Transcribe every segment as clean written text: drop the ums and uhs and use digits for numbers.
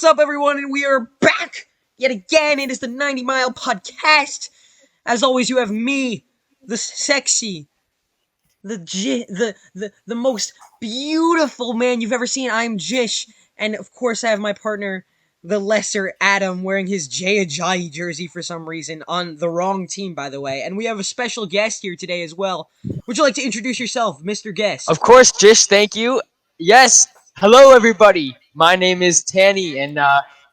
What's up, everyone? And we are back yet again. It is the 90 Mile Podcast. As always, you have me, the sexy, the most beautiful man you've ever seen. I'm Jish, and of course, I have my partner, the lesser Adam, wearing his Jay Ajayi jersey for some reason on the wrong team, by the way. And we have a special guest here today as well. Would you like to introduce yourself, Mr. Guest? Of course, Jish, thank you. Yes, hello everybody. My name is Tanny, and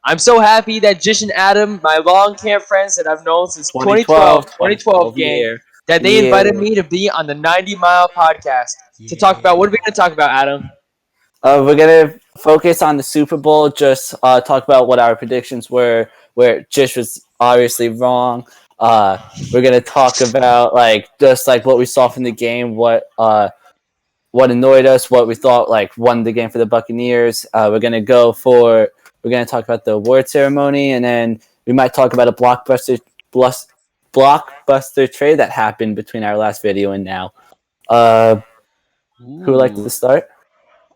I'm so happy that Jish and Adam, my long-term friends that I've known since 2012 gang, that they invited me to be on the 90 Mile Podcast to talk about, what are we going to talk about, Adam? We're going to focus on the Super Bowl, just talk about what our predictions were, where Jish was obviously wrong. We're going to talk about just what we saw from the game, what annoyed us, what we thought won the game for the Buccaneers. We're going to talk about the award ceremony, and then we might talk about a blockbuster trade that happened between our last video and now. Who would like to start?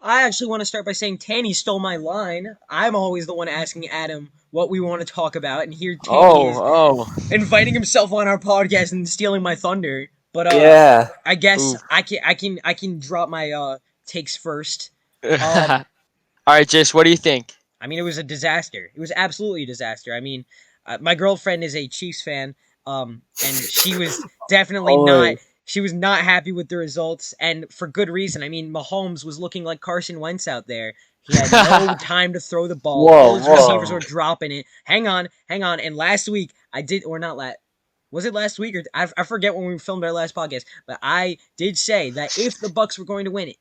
I actually want to start by saying Tanny stole my line. I'm always the one asking Adam what we want to talk about, and here Tanny is inviting himself on our podcast and stealing my thunder. But yeah, I guess I can drop my takes first. All right, Jish, what do you think? I mean, it was a disaster. It was absolutely a disaster. I mean, my girlfriend is a Chiefs fan, and she was definitely not. She was not happy with the results, and for good reason. I mean, Mahomes was looking like Carson Wentz out there. He had no time to throw the ball. All his receivers were dropping it. Hang on. And last week, was it last week? Or I forget when we filmed our last podcast, but I did say that if the Bucs were going to win,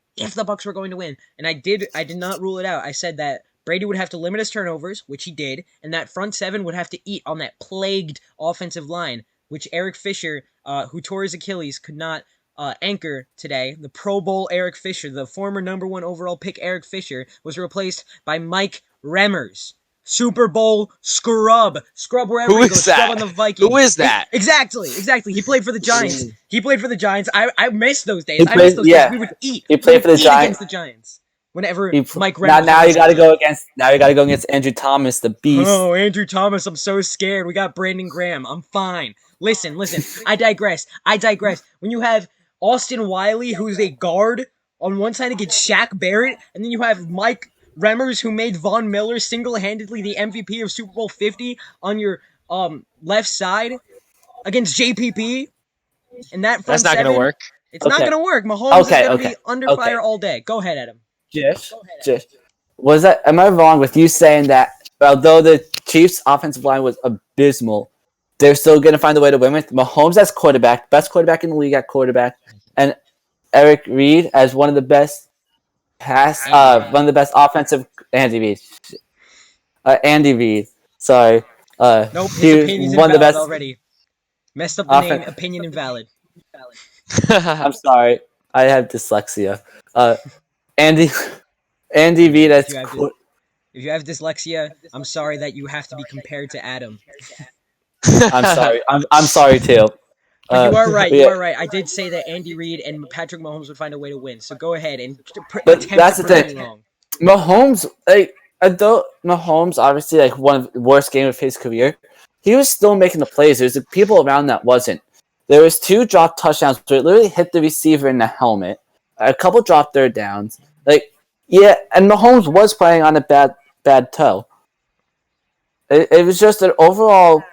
and I did not rule it out. I said that Brady would have to limit his turnovers, which he did, and that front seven would have to eat on that plagued offensive line, which Eric Fisher, who tore his Achilles, could not anchor today. The Pro Bowl Eric Fisher, the former number 1 overall pick Eric Fisher, was replaced by Mike Remmers. Super Bowl scrub wherever he goes. Scrub on the Vikings. Who is that? Exactly. He played for the Giants. I miss those days. days. We would eat. He played for the Giants. Against the Giants. Whenever Mike Remmers. Now you got to go against Andrew Thomas, the beast. Oh, Andrew Thomas! I'm so scared. We got Brandon Graham. I'm fine. Listen. I digress. When you have Austin Wiley, who's a guard on one side against Shaq Barrett, and then you have Mike Remmers, who made Von Miller single-handedly the MVP of Super Bowl 50 on your left side against JPP, and that's not going to work. It's not going to work. Mahomes is going to be under fire all day. Go ahead, Adam. Jish. Am I wrong with you saying that although the Chiefs' offensive line was abysmal, they're still going to find a way to win with Mahomes as quarterback, best quarterback in the league at quarterback, and Eric Reid as one of the best offensive Andy Reid. Sorry. Nope, his opinion's invalid already. Messed up the name. Opinion invalid. I'm sorry. I have dyslexia. Andy Reid as if you have dyslexia, I'm sorry that you have to be compared to Adam. I'm sorry. I'm sorry too. You are right. You are right. I did say that Andy Reid and Patrick Mahomes would find a way to win. So go ahead and that's the thing. Mahomes, although Mahomes obviously one of the worst games of his career, he was still making the plays. There's people around that wasn't. There was 2 dropped touchdowns where it literally hit the receiver in the helmet. A couple dropped third downs. And Mahomes was playing on a bad toe. It was just an overall.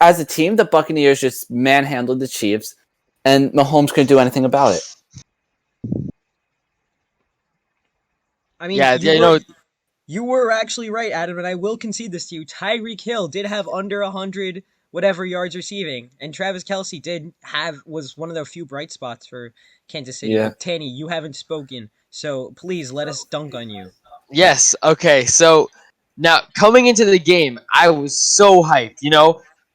As a team, the Buccaneers just manhandled the Chiefs, and Mahomes couldn't do anything about it. I mean, you were actually right, Adam, and I will concede this to you. Tyreek Hill did have under 100 whatever yards receiving, and Travis Kelce was one of the few bright spots for Kansas City. Yeah. Tanny, you haven't spoken, so please let us dunk on you. Yes. Okay. So now coming into the game, I was so hyped.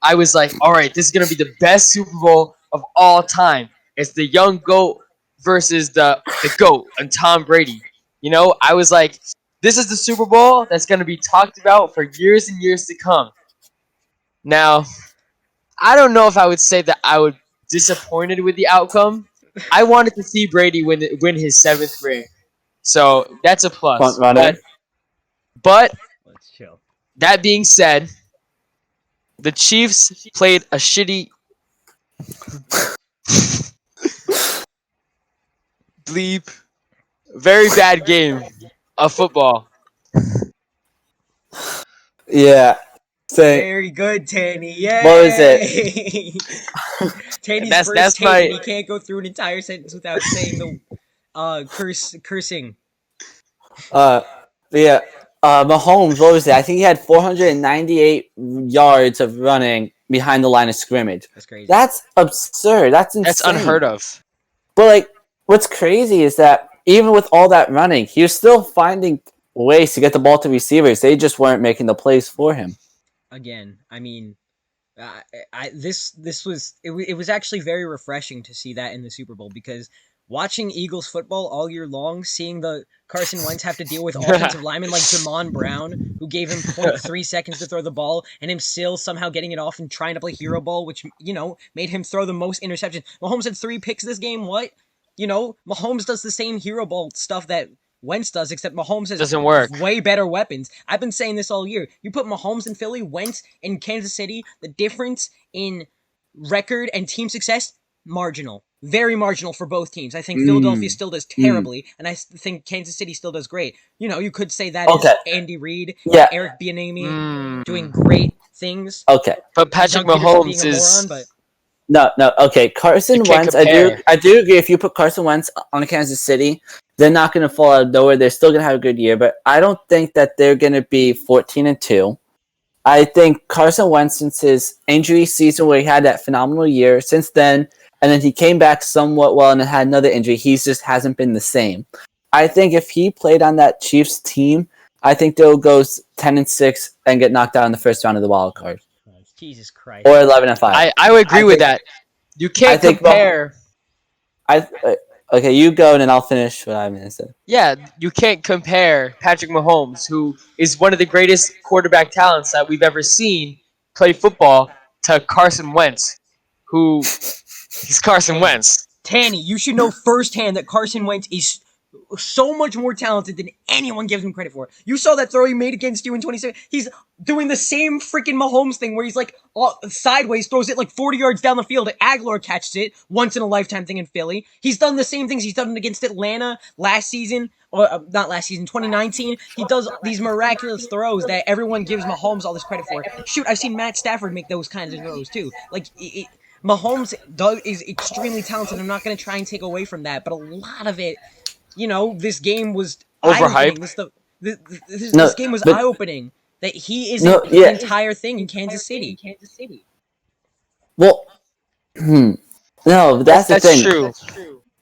I was like, all right, this is going to be the best Super Bowl of all time. It's the young GOAT versus the GOAT and Tom Brady. I was like, this is the Super Bowl that's going to be talked about for years and years to come. Now, I don't know if I would say that I was disappointed with the outcome. I wanted to see Brady win his 7th ring. So that's a plus. But Chill. That being said, the Chiefs played a shitty bleep, very bad game of football. Yeah. Say Very good, Tanny. Yay! What was it? Tanny's That's- first that's take, my- and he can't go through an entire sentence without saying the cursing. Yeah. Mahomes, what was it? I think he had 498 yards of running behind the line of scrimmage. That's crazy. That's absurd. That's insane. That's unheard of. But like, what's crazy is that even with all that running, he was still finding ways to get the ball to receivers. They just weren't making the plays for him. Again, I mean, this was it was actually very refreshing to see that in the Super Bowl, because watching Eagles football all year long, seeing the Carson Wentz have to deal with offensive linemen like Jamon Brown, who gave him 0.3 seconds to throw the ball, and him still somehow getting it off and trying to play hero ball, which, made him throw the most interceptions. Mahomes had 3 picks this game. What? Mahomes does the same hero ball stuff that Wentz does, except Mahomes has Doesn't work. way better weapons. I've been saying this all year. You put Mahomes in Philly, Wentz in Kansas City, the difference in record and team success, marginal. Very marginal for both teams. I think Philadelphia still does terribly, and I think Kansas City still does great. You could say that is Andy Reid, Yeah. Eric Bieniemy doing great things. Okay. But Patrick Doug Peterson Mahomes being a is. moron, but No. Okay. Carson You can't Wentz. compare. I do agree. If you put Carson Wentz on Kansas City, they're not going to fall out of nowhere. They're still going to have a good year, but I don't think that they're going to be 14-2. I think Carson Wentz, since his injury season where he had that phenomenal year, since then, and then he came back somewhat well and then had another injury, he just hasn't been the same. I think if he played on that Chiefs team, I think they'll go 10-6 and get knocked out in the first round of the wild card, Jesus Christ. or 11-5. I would agree with think- that. You can't think- compare. Okay, you go and then I'll finish what I'm going to say. Yeah, you can't compare Patrick Mahomes, who is one of the greatest quarterback talents that we've ever seen play football, to Carson Wentz, who he's Carson Wentz. Tanny, you should know firsthand that Carson Wentz is so much more talented than anyone gives him credit for. You saw that throw he made against you in 27. He's doing the same freaking Mahomes thing where he's like sideways, throws it like 40 yards down the field. Aguilar catches it, once in a lifetime thing in Philly. He's done the same things he's done against Atlanta last season, or not last season, 2019. He does these miraculous throws that everyone gives Mahomes all this credit for. Shoot, I've seen Matt Stafford make those kinds of throws too. Like, Mahomes is extremely talented. I'm not going to try and take away from that, but a lot of it, this game was Overhyped. eye-opening. This game was eye-opening. That he isn't the entire thing in Kansas City. Well, no, that's the thing. True.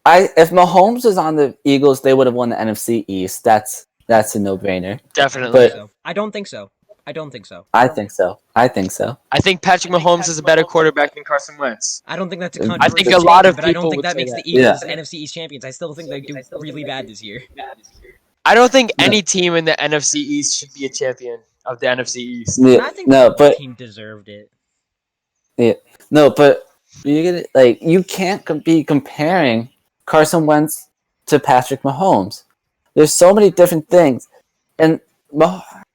If Mahomes was on the Eagles, they would have won the NFC East. That's a no-brainer. Definitely. But I don't think so. I don't think so. I think so. I think Patrick Mahomes is a better quarterback than Carson Wentz. I don't think that's a I controversial think a lot of statement, but I don't people think would that say makes that. the Eagles Yeah. NFC East champions. I still think they do really bad this year. I don't think any team in the NFC East should be a champion of the NFC East. I think the team deserved it. But you can't be comparing Carson Wentz to Patrick Mahomes. There's so many different things, and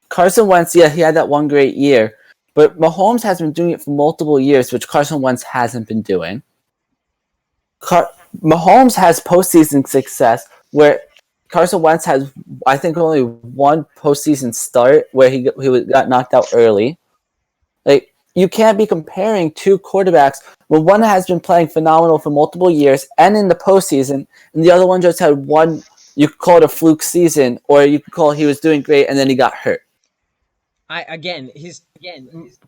Carson Wentz, he had that one great year, but Mahomes has been doing it for multiple years, which Carson Wentz hasn't been doing. Mahomes has postseason success where Carson Wentz has, I think, only one postseason start where he got knocked out early. Like, you can't be comparing two quarterbacks when one has been playing phenomenal for multiple years and in the postseason, and the other one just had one. You could call it a fluke season, or you could call he was doing great and then he got hurt.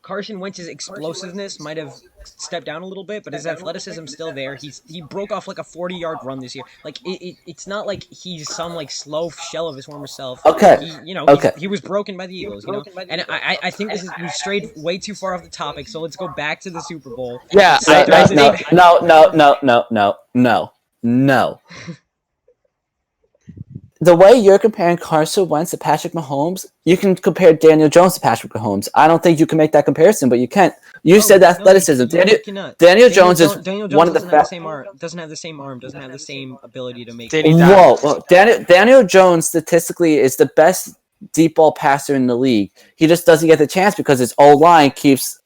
Carson Wentz's explosiveness might have stepped down a little bit, but his athleticism still there. He broke off like a 40-yard run this year. Like it's not like he's some like slow shell of his former self. Okay. He was broken by the Eagles. And I think we've strayed way too far off the topic. So let's go back to the Super Bowl. Yeah, No. The way you're comparing Carson Wentz to Patrick Mahomes, you can compare Daniel Jones to Patrick Mahomes. I don't think you can make that comparison, but you can. You said athleticism. Daniel Jones is one of the best. Doesn't have the same arm. Doesn't have the same ability to make. Whoa! Daniel Jones statistically is the best deep ball passer in the league. He just doesn't get the chance because his O-line keeps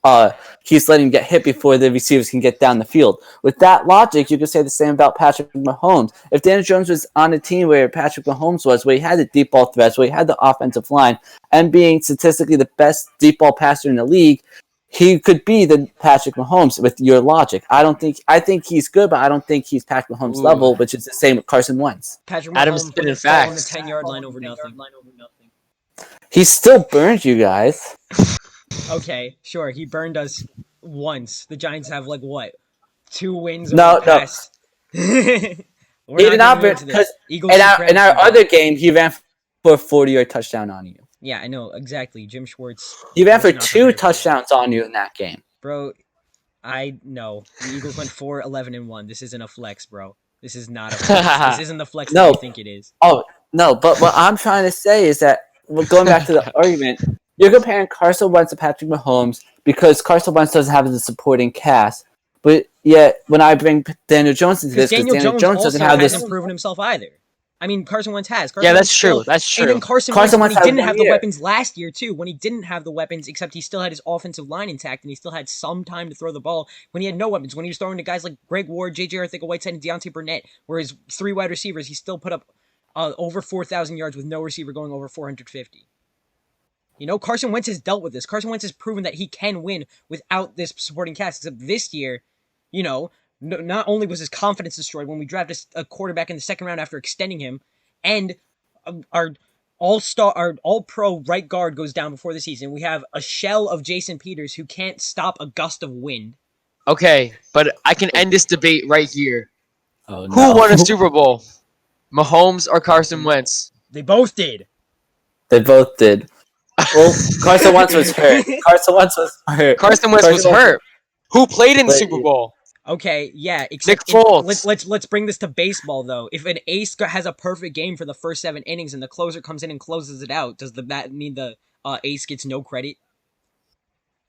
letting him get hit before the receivers can get down the field. With that logic, you could say the same about Patrick Mahomes. If Daniel Jones was on a team where Patrick Mahomes was, where he had the deep ball threats, where he had the offensive line, and being statistically the best deep ball passer in the league, he could be the Patrick Mahomes with your logic. I think he's good, but I don't think he's Patrick Mahomes level, which is the same with Carson Wentz. Patrick Adam's Mahomes spinning put the ball on the facts. 10-yard line over nothing. He still burned you guys. Okay, sure. He burned us once. The Giants have like what? 2 wins No, over the past. He did not burn because in our other game he ran for a 40-yard touchdown on you. Yeah, I know exactly. Jim Schwartz. He ran was for not 2 prepared for that. touchdowns on you in that game. Bro, I know. The Eagles went 4-11-1. This isn't a flex, bro. This is not a flex. This isn't the flex No. that you think it is. Oh no, but what I'm trying to say is that going back to the argument, you're comparing Carson Wentz to Patrick Mahomes because Carson Wentz doesn't have the supporting cast. But yet, when I bring Daniel Jones into this, Because because Daniel Jones doesn't also have this. hasn't proven himself either. I mean, Carson Wentz has. Yeah, that's true. That's true. And then Carson Carson Wentz, Wentz when he had didn't 1 have the year. weapons last year, too. When he didn't have the weapons, except he still had his offensive line intact, and he still had some time to throw the ball. When he had no weapons, when he was throwing to guys like Greg Ward, J.J. Arthur-Whiteside, and Deontay Burnett, where his 3 wide receivers, he still put up over 4,000 yards with no receiver going over 450. You know, Carson Wentz has dealt with this. Carson Wentz has proven that he can win without this supporting cast. Except this year, you know, not only was his confidence destroyed when we drafted a quarterback in the second round after extending him, and our all-pro right guard goes down before the season. We have a shell of Jason Peters who can't stop a gust of wind. Okay, but I can end this debate right here. Oh, no. Who won a Super Bowl? Mahomes or Carson Wentz? They both did. They both did. Well, Carson Wentz was hurt. Carson Wentz was hurt. Who played in the Super Bowl? Okay, yeah. Nick Foles. Let's bring this to baseball though. If an ace has a perfect game for the first 7 innings and the closer comes in and closes it out, does that mean the ace gets no credit?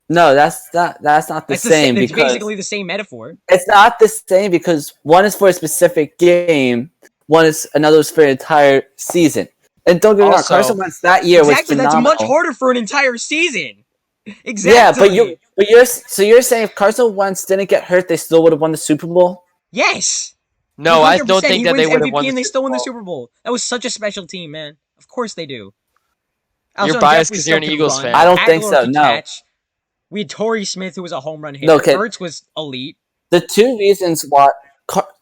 No, that's not the same. It's because basically the same metaphor. it's not the same because one is for a specific game, another is for an entire season. And don't get me wrong, Also- Carson Wentz that year was Exactly, that's phenomenal. much harder for an entire season. Exactly. Yeah, but you're saying if Carson Wentz didn't get hurt, they still would have won the Super Bowl? Yes. No, I don't 100%. think He that they wins would have MVP won the and they Super still win the Bowl. Super Bowl. That was such a special team, man. Of course they do. You're Alshon biased Jeffrey 'cause you're an still could Eagles run. fan. I don't think Aguilar so, could no. catch. We had Torrey Smith, who was a home run hitter. No, okay. Ertz was elite. The 2 reasons why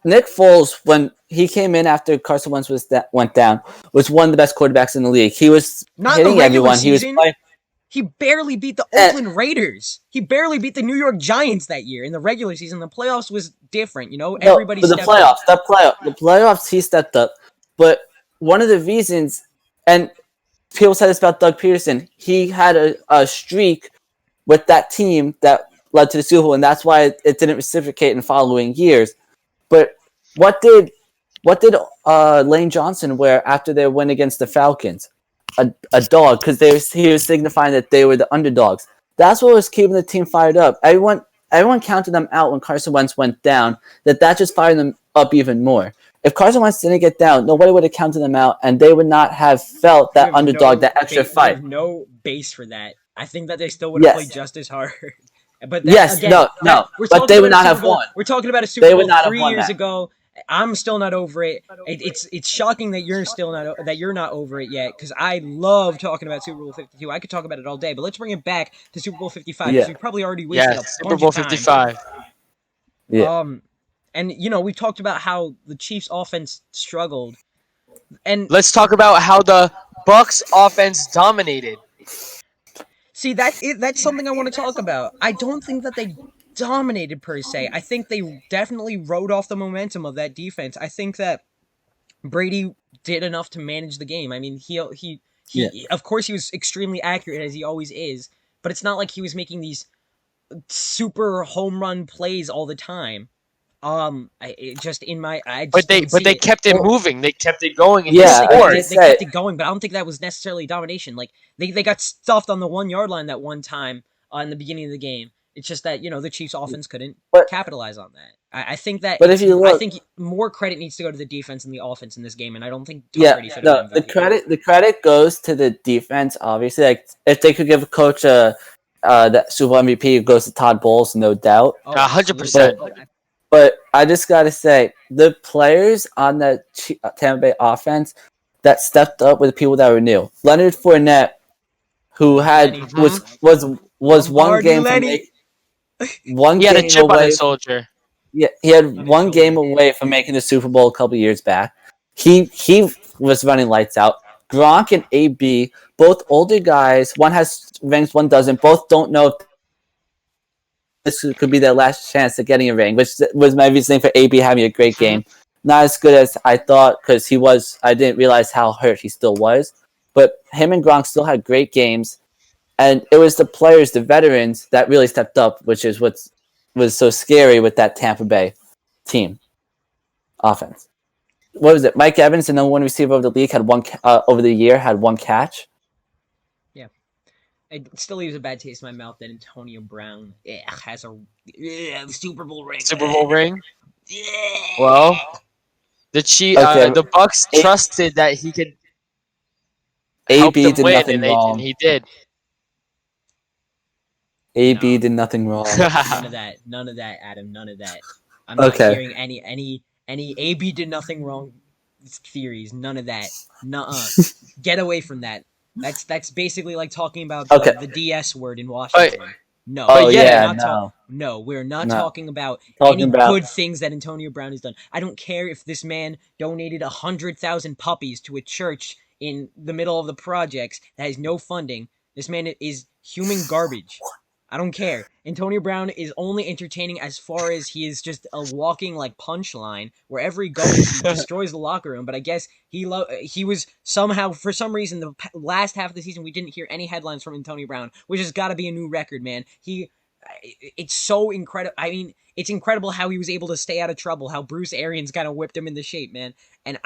Nick Foles, when he came in after Carson Wentz went down, was one of the best quarterbacks in the league. He was Not hitting the regular everyone. He was season. playing. He barely beat the Oakland Raiders. He barely beat the New York Giants that year. In the regular season, the playoffs was different. You know, everybody but the stepped up. the playoffs, he stepped up. But one of the reasons, and people said this about Doug Peterson, he had a streak with that team that led to the Super Bowl, and that's why it didn't reciprocate in following years. But what did Lane Johnson wear after their win against the Falcons? A dog, because he was signifying that they were the underdogs. That's what was keeping the team fired up. Everyone counted them out when Carson Wentz went down. That just fired them up even more. If Carson Wentz didn't get down, nobody would have counted them out, and they would not have felt We that have underdog, that extra we fight. have no base for that. I think that they still would have Yes. played just as hard. But Yes, again, no, we're but talking they would about a not have Super Bowl- won. We're talking about a Super They Bowl would not have 3 won years that. ago. I'm still not over it. It's shocking that you're still not over it yet, because I love talking about Super Bowl 52. I could talk about it all day, but let's bring it back to Super Bowl 55 because Yeah. we probably already wasted Yeah, a Super bunch Bowl of time. 55. Yeah. And you know, we've talked about how the Chiefs' offense struggled, and Let's talk about how the Bucks offense dominated. see that's something I want to talk about. I don't think that they dominated per se. I think they definitely rode off the momentum of that defense. I think that Brady did enough to manage the game. I mean, he of course he was extremely accurate as he always is, but it's not like he was making these super home run plays all the time. I just But they kept it moving. They kept it going. And Yeah, they they, scored. they kept it going, but I don't think that was necessarily domination. Like they got stuffed on the 1 yard line that one time in the beginning of the game, It's just that the Chiefs' offense couldn't But- capitalize on that. I think that. But if you I look- think more credit needs to go to the defense and the offense in this game, and I don't think Tom Yeah, Brady should have no, been MVP. the credit goes to the defense. Obviously, like if they could give a coach that Super Bowl MVP, it goes to Todd Bowles, no doubt. Oh, 100%. absolutely. But I just gotta say, the players on the Tampa Bay offense that stepped up were the people that were new. Leonard Fournette, who had Lenny. was one Lombardi game from Lenny. one He had a game chip on away. his shoulder. Yeah, he had his one game shoulder. away from making the Super Bowl a couple years back. He was running lights out. Gronk and AB, both older guys. One has rings, one doesn't. Both don't know if this could be their last chance at getting a ring, which was my reasoning for AB having a great game. Not as good as I thought because he was. I didn't realize how hurt he still was. But him and Gronk still had great games, and it was the players, the veterans, that really stepped up, which is what was so scary with that Tampa Bay team offense. What was it? Mike Evans, the number one receiver of the league, had one over the year had one catch. It still leaves a bad taste in my mouth that Antonio Brown has a Super Bowl ring. Super Bowl ring. Yeah. Well, Okay. the Bucks trusted that he could help AB them did win, nothing and wrong. he did. AB No. did nothing wrong. None of that. None of that, Adam. None of that. I'm not Okay. hearing any AB did nothing wrong theories. None of that. Nuh-uh. Get away from that. That's basically like talking about Okay. the DS word in Washington. No. Oh yeah, yeah, we're not no. we're not No. talking about Talking any about- good things that Antonio Brown has done. I don't care if this man donated 100,000 puppies to a church in the middle of the projects that has no funding. This man is human garbage. I don't care. Antonio Brown is only entertaining as far as he is just a walking like punchline. Wherever he goes, he destroys the locker room. But I guess he was somehow, for some reason, the last half of the season we didn't hear any headlines from Antonio Brown, which has got to be a new record, man. It's so incredible. I mean, it's incredible how he was able to stay out of trouble. How Bruce Arians kind of whipped him into shape, man. And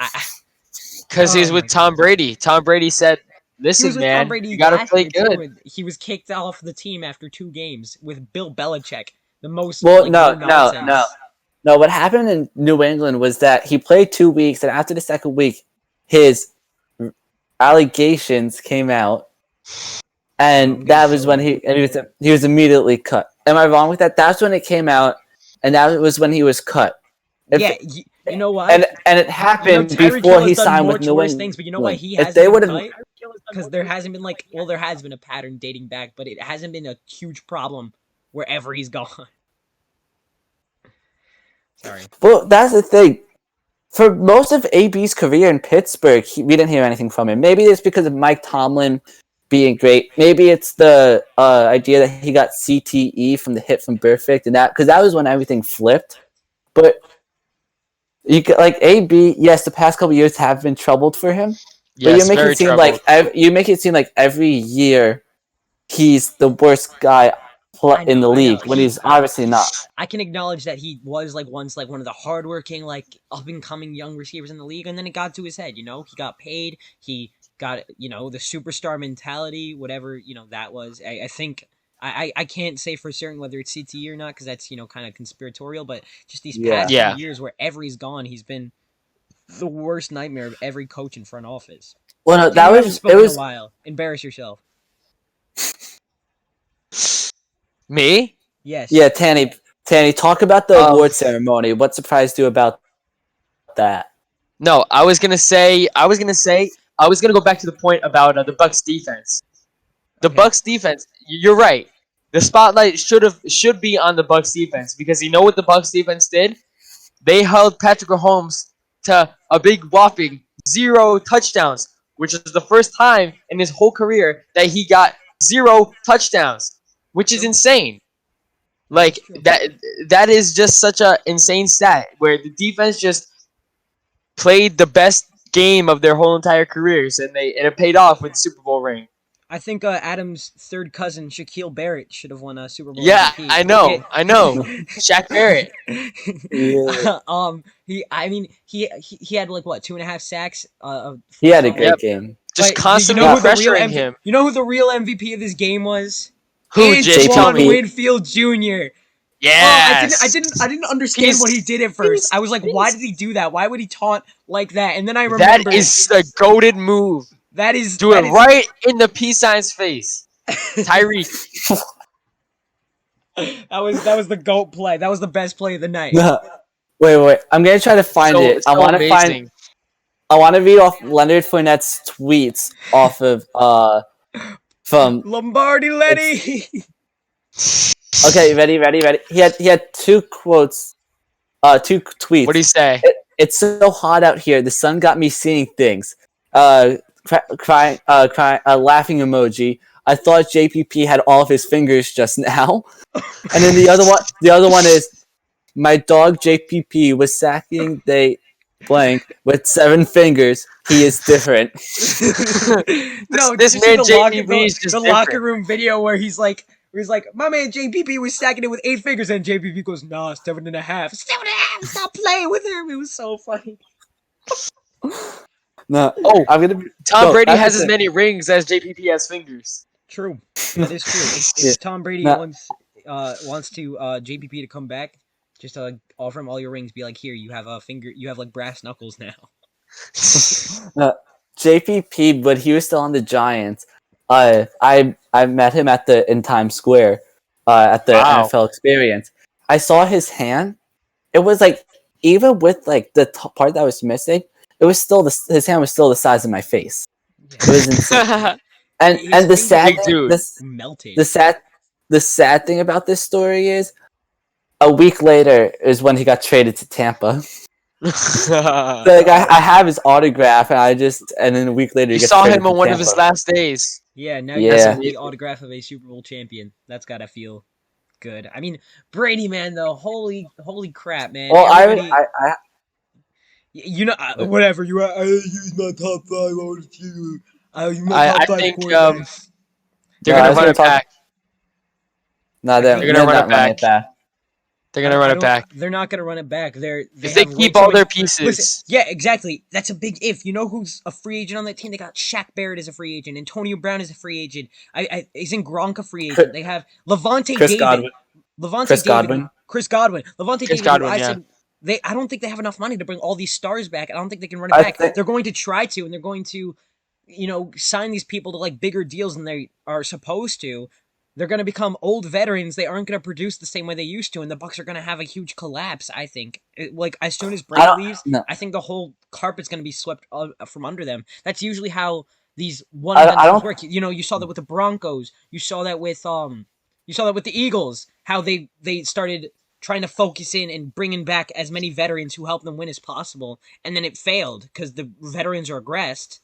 Because he's Oh with my Tom God. Brady. Tom Brady said, He "Listen, was with man, Tom Brady you gotta last play year, too, good." and he was kicked off the team after 2 games with Bill Belichick, the most. Well, like, no. nonsense. No, what happened in New England was that he played 2 weeks, and after the second week, his allegations came out, and that was when he was immediately cut. Am I wrong with that? That's when it came out, and that was when he was cut. If- Yeah, you know what? and it happened Tyreek before Hill he has done signed with much New worse England. things, but you know why he If hasn't they been would've- cut? Because there hasn't been there has been a pattern dating back, but it hasn't been a huge problem wherever he's gone. Sorry. Well, that's the thing. For most of AB's career in Pittsburgh, we didn't hear anything from him. Maybe it's because of Mike Tomlin being great. Maybe it's the idea that he got CTE from the hit from Burfict, and because that was when everything flipped. But you could, like AB, yes, the past couple years have been troubled for him. But Yes, you make very it seem troubled. like every year he's the worst guy I in the know. league when he's obviously not. I can acknowledge that he was once one of the hardworking, up and coming young receivers in the league, and then it got to his head. He got paid. He got the superstar mentality, whatever that was. I think I can't say for certain whether it's CTE or not because that's kind of conspiratorial. But just these past few Yeah. years, wherever he's gone, he's been the worst nightmare of every coach in front office. Well, no, You that haven't was spoken it in was a while. Embarrass yourself. Me? Yes. yeah. Tanny, talk about the Um, award ceremony. What surprised you about that? No, I was gonna go back to the point about the Bucks defense. The Okay. Bucks defense. You're right. The spotlight should be on the Bucks defense because you know what the Bucks defense did? They held Patrick Mahomes to a big whopping 0 touchdowns, which is the first time in his whole career that he got 0 touchdowns, which is insane. Like that is just such a insane stat where the defense just played the best game of their whole entire careers and it paid off with the Super Bowl ring. I think Adam's third cousin Shaquille Barrett should have won a Super Bowl. Yeah, MVP. I know. Shaq Barrett. Yeah. He had 2.5 sacks. He had a great Yep. game. Just But constantly who the real pressuring him. You know who the real MVP of this game was? Who, Antoine JPP. Winfield Jr. Yes. I didn't understand what he did at first. I was like, why did he do that? Why would he taunt like that? And then I remembered That is the goated move. that is Do it right in the peace sign's face. Tyreek. that was the GOAT play. That was the best play of the night. Wait. I'm gonna try to find it. I want to amazing. I want to read off Leonard Fournette's tweets off of from. Lombardi Letty. Okay, ready. He had two quotes, two tweets. What do you say? It's so hot out here. The sun got me seeing things. Crying, laughing emoji. I thought JPP had all of his fingers just now. And then the other one is, my dog JPP was sacking they blank with 7 fingers. He is different. No, this did you man see JPP is just the different. locker room video where he's like, my man JPP was sacking it with 8 fingers, and JPP goes, nah, 7.5. 7.5. Stop playing with him. It was so funny. No, Oh, I'm gonna. Tom Brady has as many rings as JPP has fingers. True. That is true. If Tom Brady wants to JPP to come back, just offer him all your rings. Be like, here, you have a finger. You have like brass knuckles now. JPP, but he was still on the Giants. I met him in Times Square, at the NFL Experience. I saw his hand. It was like, even with like the part that was missing, it was still his hand was still the size of my face. It was insane. and the sad melted. The sad thing about this story is, a week later is when he got traded to Tampa. So, like, I have his autograph, and then a week later you gets saw traded him on to one Tampa. of his last days. Yeah, now you have the autograph of a Super Bowl champion. That's gotta feel good. I mean, Brady, man, though, holy crap, man. Well, you know, whatever you are. I use my top 5. I want to see you. I think they're gonna run it back. No, they're gonna run it back. They're gonna run it back. They're not gonna run it back. If they keep all their pieces. Listen, yeah, exactly. That's a big if. You know who's a free agent on that team? They got Shaq Barrett as a free agent. Antonio Brown is a free agent. Isn't Gronk a free agent? They have Levante David. Chris Godwin. Levante David. I don't think they have enough money to bring all these stars back. I don't think they can run it back. They're going to try to, and they're going to, sign these people to like bigger deals than they are supposed to. They're going to become old veterans. They aren't going to produce the same way they used to, and the Bucs are going to have a huge collapse, I think. Like, as soon as Brady leaves, I think the whole carpet's going to be swept from under them. That's usually how these one-and-done work. You saw that with the Broncos. You saw that with the Eagles, how they started trying to focus in and bringing back as many veterans who help them win as possible, and then it failed because the veterans are regressed.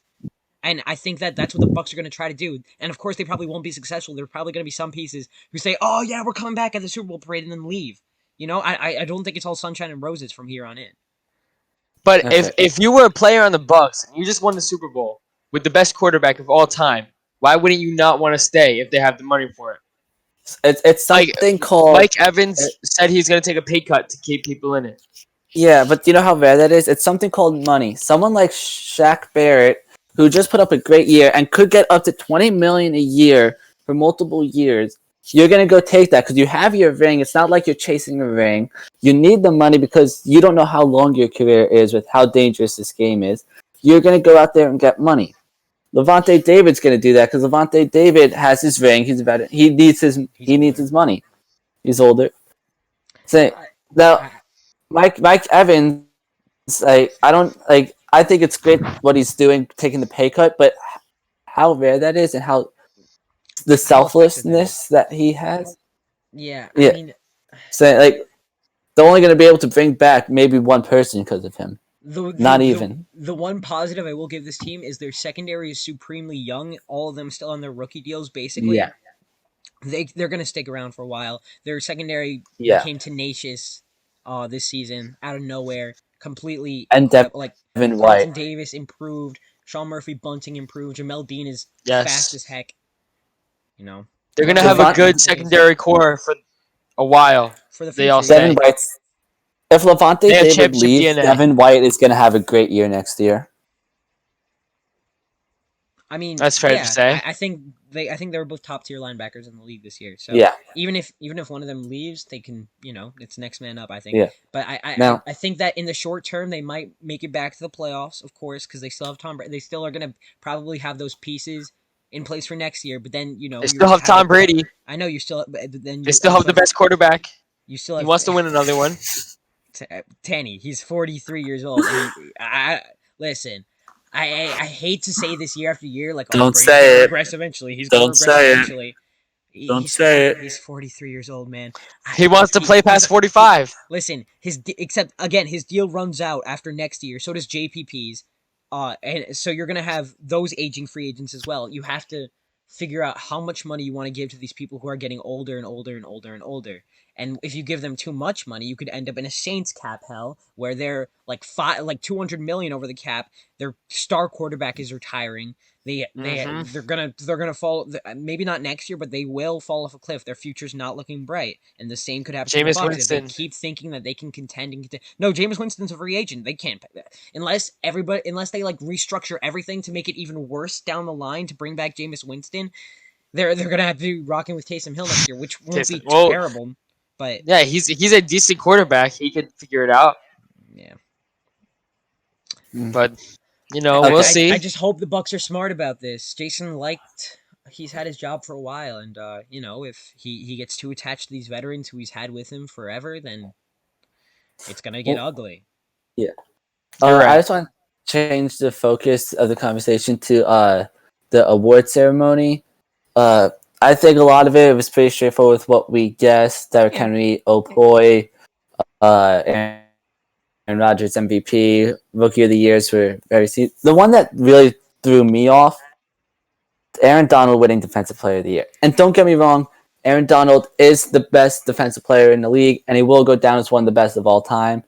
And I think that's what the Bucs are going to try to do. And of course, they probably won't be successful. There are probably going to be some pieces who say, "Oh yeah, we're coming back at the Super Bowl parade," and then leave. I don't think it's all sunshine and roses from here on in. But if you were a player on the Bucs and you just won the Super Bowl with the best quarterback of all time, why wouldn't you not want to stay if they have the money for it? It's something called. Mike Evans said he's going to take a pay cut to keep people in it. Yeah, but you know how rare that is? It's something called money. Someone like Shaq Barrett, who just put up a great year and could get up to $20 million a year for multiple years, you're going to go take that because you have your ring. It's not like you're chasing a ring. You need the money because you don't know how long your career is with how dangerous this game is. You're going to go out there and get money. Levante David's going to do that because Levante David has his ring. He needs his money. He's older. So now, Mike Evans, I think it's great what he's doing, taking the pay cut, but how rare that is and how the selflessness that he has. Yeah. I mean, so they're only going to be able to bring back maybe one person because of him. Not even. The one positive I will give this team is their secondary is supremely young. All of them still on their rookie deals, basically. Yeah. They're going to stick around for a while. Their secondary became tenacious this season out of nowhere. Completely. And Devin White. Davis improved. Sean Murphy Bunting improved. Jamel Dean is fast as heck. They're going to have a good secondary core for a while. For the future. Devin White's. If Levante David leaves, Devin White is going to have a great year next year. I mean, That's fair to yeah, say. I think they were both top tier linebackers in the league this year. So Yeah, even if one of them leaves, they can, it's next man up. I think. yeah. But Now, I think that in the short term they might make it back to the playoffs, of course, because they still have Tom. They still are gonna probably have those pieces in place for next year. But then They still have Tom Brady. I know you still. But then They you still have also the best quarterback. you still He have wants to win another one. Tanny. He's 43 years old. And listen. I hate to say this year after year, like, oh, don't Brady's say gonna it. regress eventually. He's gonna Don't regress say it. eventually. Don't say it. He's 43 years old, man. He wants to play past 45. Listen, except again, his deal runs out after next year. So does JPP's. And so you're gonna have those aging free agents as well. You have to figure out how much money you want to give to these people who are getting older and older and older and older. And if you give them too much money, you could end up in a Saints cap hell where they're like 200 million over the cap. Their star quarterback is retiring. They're gonna fall. Maybe not next year, but they will fall off a cliff. Their future's not looking bright, and the same could happen to the Jameis Bucs if they Winston. keep thinking that they can contend and contend. No, Jameis Winston's a free agent. They can't unless they like restructure everything to make it even worse down the line to bring back Jameis Winston. They're gonna have to be rocking with Taysom Hill next year, which won't be terrible. But Yeah, he's a decent quarterback. He could figure it out. yeah. But we'll see. I just hope the Bucs are smart about this. Jason he's had his job for a while, and if he gets too attached to these veterans who he's had with him forever, then it's gonna get ugly. Yeah. You're right. I just want to change the focus of the conversation to the award ceremony. I think a lot of it was pretty straightforward with what we guessed. Derrick Henry, Opoy, Aaron Rodgers MVP, Rookie of the Years were the one that really threw me off, Aaron Donald winning Defensive Player of the Year. And don't get me wrong, Aaron Donald is the best defensive player in the league, and he will go down as one of the best of all time.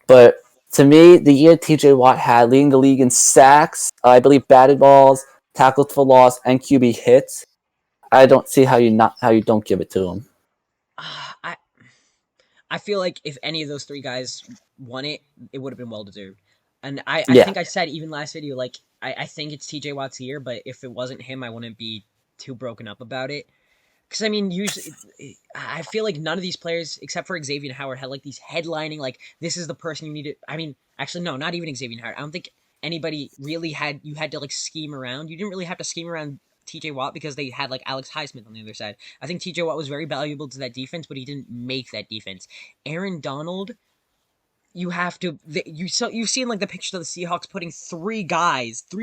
But to me, the year TJ Watt had, leading the league in sacks, I believe batted balls, tackled for loss, and QB hits, I don't see how you don't give it to him. I feel like if any of those three guys won it, it would have been well deserved. And I think I said even last video, like I think it's TJ Watt's year, but if it wasn't him, I wouldn't be too broken up about it. Because I mean, usually I feel like none of these players, except for Xavier Howard, had like these headlining, like this is the person you need to. I mean, actually, no, not even Xavier Howard. I don't think anybody really had to like scheme around. You didn't really have to scheme around TJ Watt because they had like Alex Highsmith on the other side. I think TJ Watt was very valuable to that defense, but he didn't make that defense. Aaron Donald, you've seen like the picture of the Seahawks putting three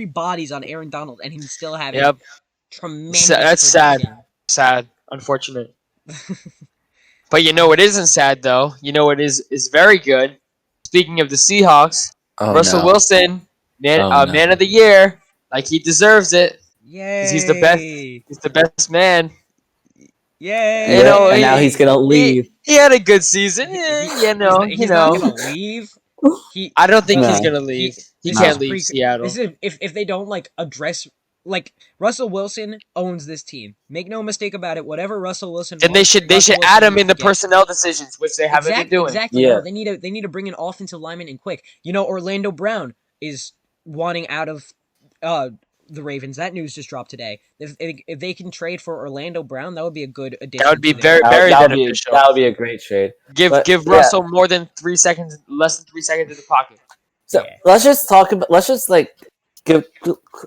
bodies on Aaron Donald, and him still having tremendous. That's sad, unfortunate. But what isn't sad though? What is very good. Speaking of the Seahawks, Russell Wilson, man of the year, like he deserves it. Yay! He's the best. He's the best man. Yay! And now he's gonna leave. He had a good season. He's not gonna leave. I don't think he's gonna leave. He can't leave Seattle. This is if they don't like address. Like Russell Wilson owns this team. Make no mistake about it. Whatever Russell Wilson, then they should add him in the personnel decisions, which they haven't been doing. Exactly. Yeah. No, they need to bring in offensive linemen and quick. Orlando Brown is wanting out of the Ravens. That news just dropped today. If they can trade for Orlando Brown, that would be a good addition. That would be very beneficial. That would be a great trade. Give Russell more than 3 seconds, less than 3 seconds in the pocket. So let's just give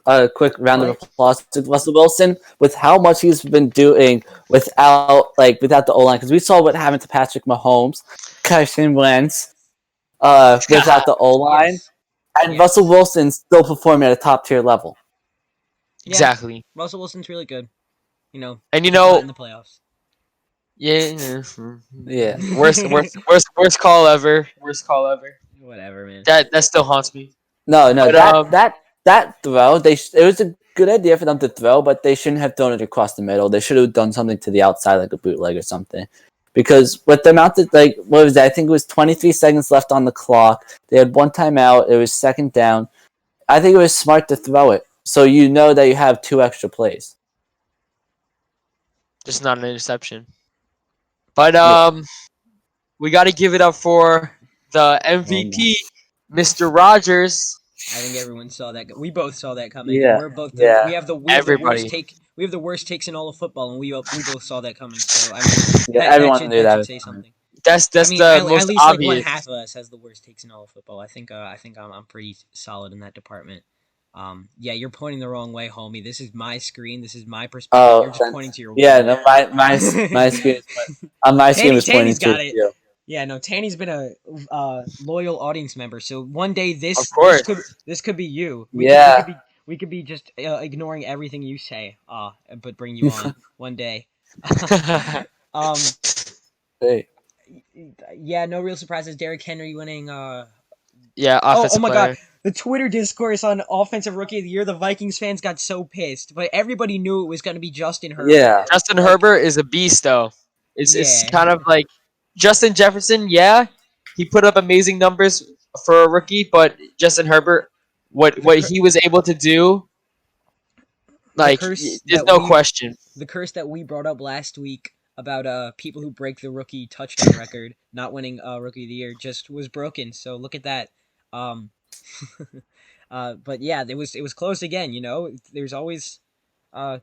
a quick round of applause to Russell Wilson with how much he's been doing without the O-line. Because we saw what happened to Patrick Mahomes, Carson Wentz, without the O-line. Yes. And Russell Wilson's still performing at a top-tier level. Yeah. Exactly. Russell Wilson's really good. And in the playoffs. Yeah. Yeah. Worst call ever. Worst call ever. Whatever, man. That still haunts me. No. That throw, it was a good idea for them to throw, but they shouldn't have thrown it across the middle. They should have done something to the outside, like a bootleg or something. Because with the amount that, what was that? I think it was 23 seconds left on the clock. They had one timeout. It was second down. I think it was smart to throw it, so you know that you have 2 extra plays. Just not an interception. But we got to give it up for the MVP, Mr. Rodgers. I think everyone saw that. We both saw that coming. Yeah, We're both yeah. we have the worst Everybody. take. We have the worst takes in all of football, and we both saw that coming. So I mean, Yeah, everyone knew that that should was say coming. something. That's I mean, the at most least like one obvious. half of us has the worst takes in all of football. I think I'm pretty solid in that department. Yeah, you're pointing the wrong way, homie. This is my screen. This is my perspective. Oh, You're just then- pointing to your yeah. wall. No, my screen. My screen was pointing Tanny's got to it. you. Yeah, no, Tanny's been a loyal audience member. So one day Of course. this could be you. Yeah. We could be just ignoring everything you say. But bring you on one day. Um, Hey. yeah, no real surprises. Derrick Henry winning. Yeah, offensive oh my player. God, the Twitter discourse on offensive rookie of the year. The Vikings fans got so pissed, but everybody knew it was going to be Justin Herbert. Yeah. Justin Herbert is a beast, though. It's Yeah. kind of like Justin Jefferson. Yeah, he put up amazing numbers for a rookie, but Justin Herbert, what he was able to do, like curse there's that no we- question. The curse that we brought up last week about people who break the rookie touchdown record, not winning rookie of the year, just was broken. So look at that. But yeah, it was close again. You know, there's always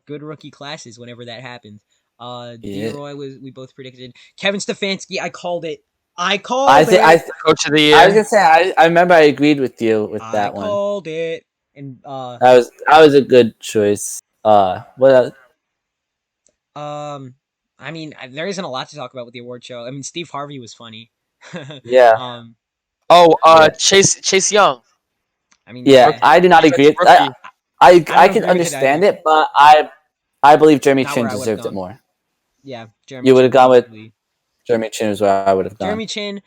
good rookie classes whenever that happens. Yeah. D-Roy we both predicted. Kevin Stefanski, I called it. I it. think Coach of the I was year. gonna say I remember I agreed with you with that one. called it. And That was a good choice. What else? I mean, there isn't a lot to talk about with the award show. I mean, Steve Harvey was funny. Yeah. Oh, Chase Young. I mean, Yeah, I do not agree. Rookie. I don't can agree with it understand either. it, but I believe Jeremy Not Chin where I would've deserved it gone. more. Yeah, Jeremy. You would've Chin gone with- probably. Jeremy Chin is where I would have gone. Jeremy Chin.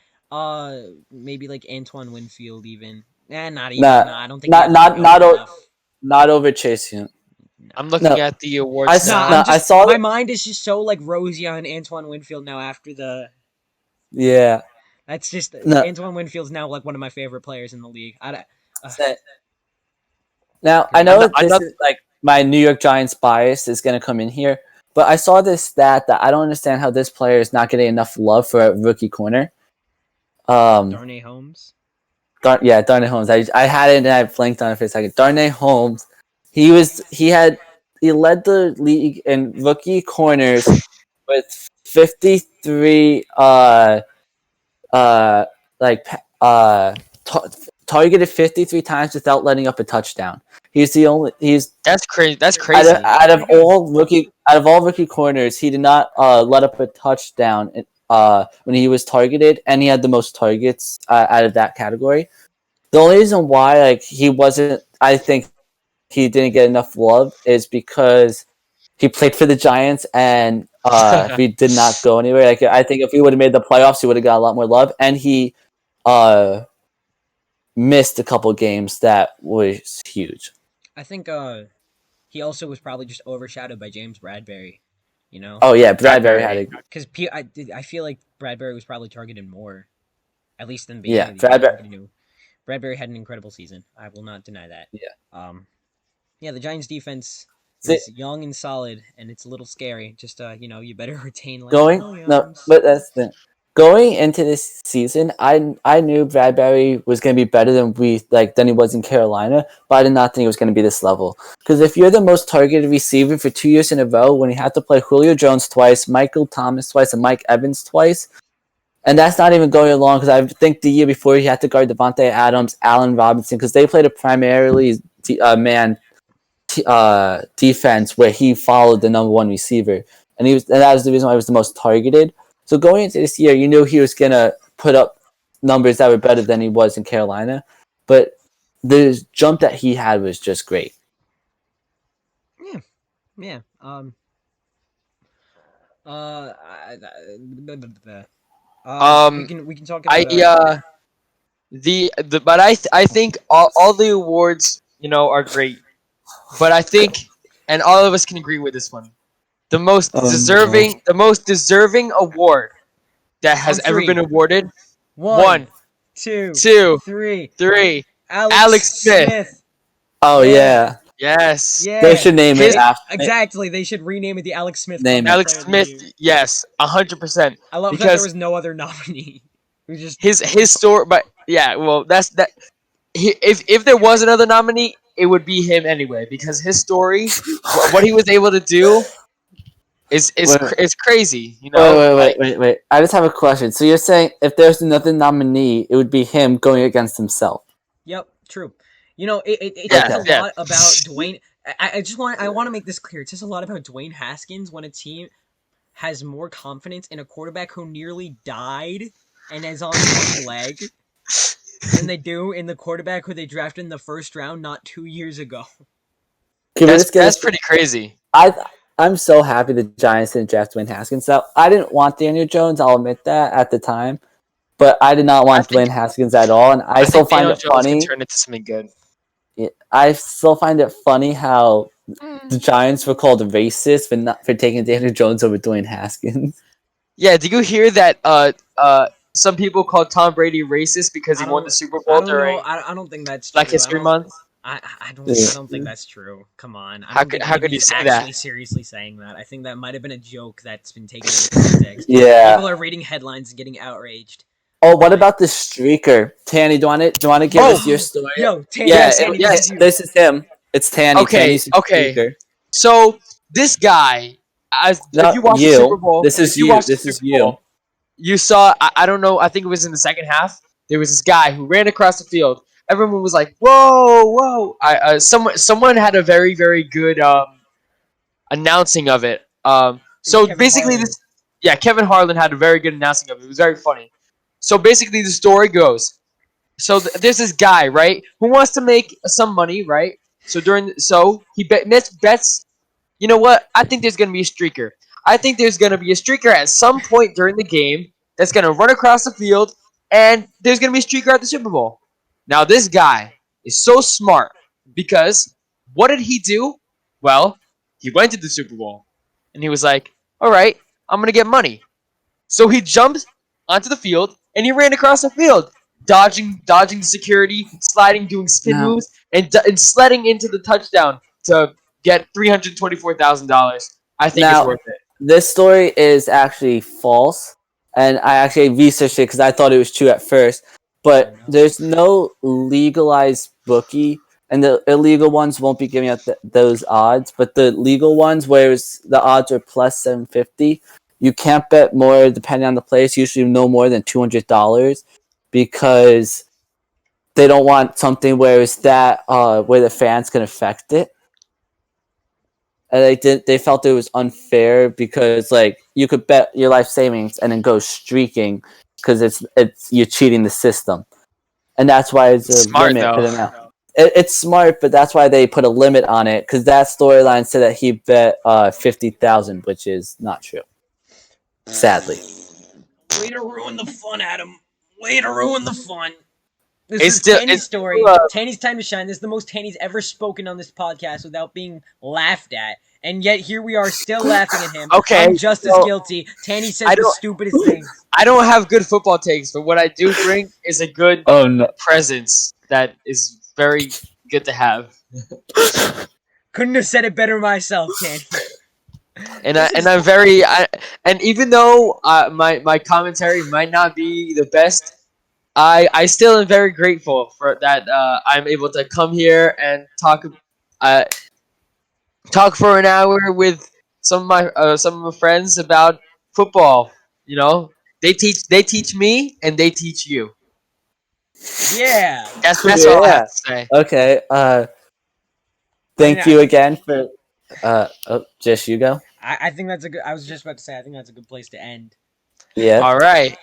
Maybe like Antoine Winfield even. Not even. Nah, No, I don't think. not- he not- was not good o- enough. Not over Chase Young. I'm looking No. at the awards I No, saw- now. I'm just, I saw my the- mind is just so like rosy on Antoine Winfield now after the. Yeah. That's just No. Antoine Winfield's now like one of my favorite players in the league. Now I know I'm this not- is like my New York Giants bias is going to come in here, but I saw this stat that I don't understand how this player is not getting enough love for a rookie corner. Darnay Holmes. Darnay Holmes. I had it and I blanked on it for a second. Darnay Holmes. He led the league in rookie corners with 53 targeted 53 times without letting up a touchdown. He's That's crazy. That's crazy. out of all rookie corners, he did not let up a touchdown when he was targeted, and he had the most targets out of that category. The only reason why he wasn't, I think he didn't get enough love is because he played for the Giants and he did not go anywhere. I think if he would have made the playoffs, he would have got a lot more love, and he missed a couple games that was huge. I think he also was probably just overshadowed by James Bradbury. You know. Oh yeah, Bradbury had a Because I feel like Bradbury was probably targeted more, at least than Yeah, Bradbury had an incredible season. I will not deny that. Yeah. Yeah, the Giants' defense See- is young and solid, and it's a little scary. Just you better retain. Like, Going into this season, I knew Bradbury was going to be better than he was in Carolina, but I did not think it was going to be this level. Because if you're the most targeted receiver for 2 years in a row, when you have to play Julio Jones twice, Michael Thomas twice, and Mike Evans twice, and that's not even going along, because I think the year before he had to guard Devontae Adams, Allen Robinson, because they played a primarily man defense where he followed the number one receiver, and that was the reason why he was the most targeted. So going into this year, you knew he was gonna put up numbers that were better than he was in Carolina, but the jump that he had was just great. Yeah. We can talk about. But I think all the awards are great, but I think, and all of us can agree with this one, the most deserving award that has On ever three. been awarded. One, two, two, three. Alex Smith. Oh Yeah. Yes. Yeah. They should name it after Exactly. They should rename it the Alex Smith. Name it. Alex Player of the Smith. Year. Yes, 100%. I love that because there was no other nominee. It was just his story, but yeah, well, that's that. if there was another nominee, it would be him anyway because his story, what he was able to do, is crazy. You know, Wait. I just have a question. So you're saying if there's another nominee, it would be him going against himself? Yep, true. You know, it Yeah, says a yeah. lot about Dwayne. I want to make this clear. It says a lot about Dwayne Haskins when a team has more confidence in a quarterback who nearly died and is on one leg than they do in the quarterback who they drafted in the first round not 2 years ago. That's pretty crazy. I'm so happy the Giants didn't draft Dwayne Haskins. So I didn't want Daniel Jones. I'll admit that at the time, but I did not want Dwayne Haskins at all. And I still find it funny. Can turn into something good. I still find it funny how the Giants were called racist for taking Daniel Jones over Dwayne Haskins. Yeah, did you hear that? Some people called Tom Brady racist because he won the Super Bowl during I don't think that's true. Black History Month. I don't think that's true. Come on. How could you say that? Actually, seriously saying that. I think that might have been a joke that's been taken out of context. Yeah. People are reading headlines and getting outraged. Oh, what about the streaker? Tanny, do you want to give us your story? Yo, Tanny, yes, this is him. It's Tanny. Okay. So this guy, if you watch the Super Bowl, this is you. You saw. I don't know. I think it was in the second half. There was this guy who ran across the field. Everyone was like, "Whoa, whoa!" Someone had a very, very good announcing of it. So basically, Kevin Harlan had a very good announcing of it. It was very funny. So basically, the story goes: so there's this guy, right, who wants to make some money, right? So he bets. You know what? I think there's gonna be a streaker. I think there's gonna be a streaker at some point during the game that's gonna run across the field, and there's gonna be a streaker at the Super Bowl. Now this guy is so smart because what did he do? Well, he went to the Super Bowl and he was like, "All right, I'm gonna get money." So he jumped onto the field and he ran across the field, dodging the security, sliding, doing spin moves, and sledding into the touchdown to get $324,000. I think it's worth it. This story is actually false, and I actually researched it because I thought it was true at first. But there's no legalized bookie, and the illegal ones won't be giving out those odds. But the legal ones, where the odds are plus 750, you can't bet more depending on the place. Usually, no more than $200 because they don't want something where the fans can affect it. And they felt it was unfair because you could bet your life savings and then go streaking because it's you're cheating the system, and that's why it's a limit to the amount. It's smart, but that's why they put a limit on it because that storyline said that he bet 50,000, which is not true. Sadly. Way to ruin the fun, Adam. Way to ruin the fun. This is Tanny's story. Tanny's time to shine. This is the most Tanny's ever spoken on this podcast without being laughed at. And yet here we are still laughing at him. Okay. I'm just as guilty. Tanny says the stupidest things. I don't have good football takes, but what I do bring is a good presence that is very good to have. Couldn't have said it better myself, Tanny. And even though my commentary might not be the best, I still am very grateful for that. I'm able to come here and talk for an hour with some of my friends about football. You know, they teach me and they teach you. Yeah, that's all I have to say. Okay. Thank you again for. Just you go. I think that's a good. I was just about to say. I think that's a good place to end. Yeah. All right.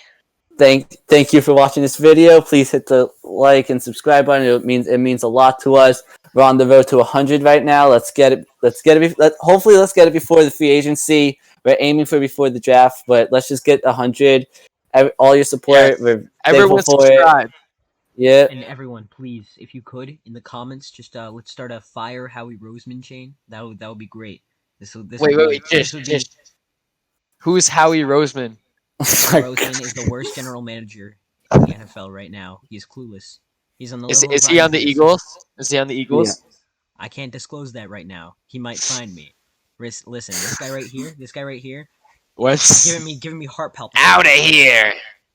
Thank you for watching this video. Please hit the like and subscribe button. It means a lot to us. We're on the road to 100 right now. Let's get it. Hopefully, let's get it before the free agency. We're aiming for before the draft, but let's just get 100. All your support. Yeah. We're everyone subscribe. Yeah. And everyone, please, if you could, in the comments, just let's start a Fire Howie Roseman chain. That would be great. Wait. Who is Howie Roseman? Roseman is the worst general manager in the NFL right now. He's clueless. He's on the level. Is he on the Eagles? Is he on the Eagles? Yeah. I can't disclose that right now. He might find me. Listen, this guy right here. What's giving me heart palpitations. Out of here.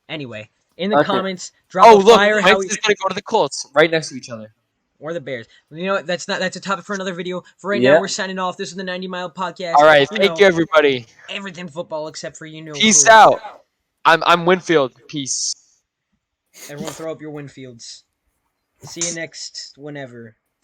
Anyway, in the Okay. comments. Drop Oh, a look, fire how Wentz is gonna go to the Colts right next to each other. or the Bears. You know what? That's a topic for another video. For right Yeah. now, we're signing off. This is the 90 Mile Podcast. All right, You thank know, you, everybody. everything football except for Peace who. out. I'm Winfield. Peace. Everyone, throw up your Winfields. See you next whenever.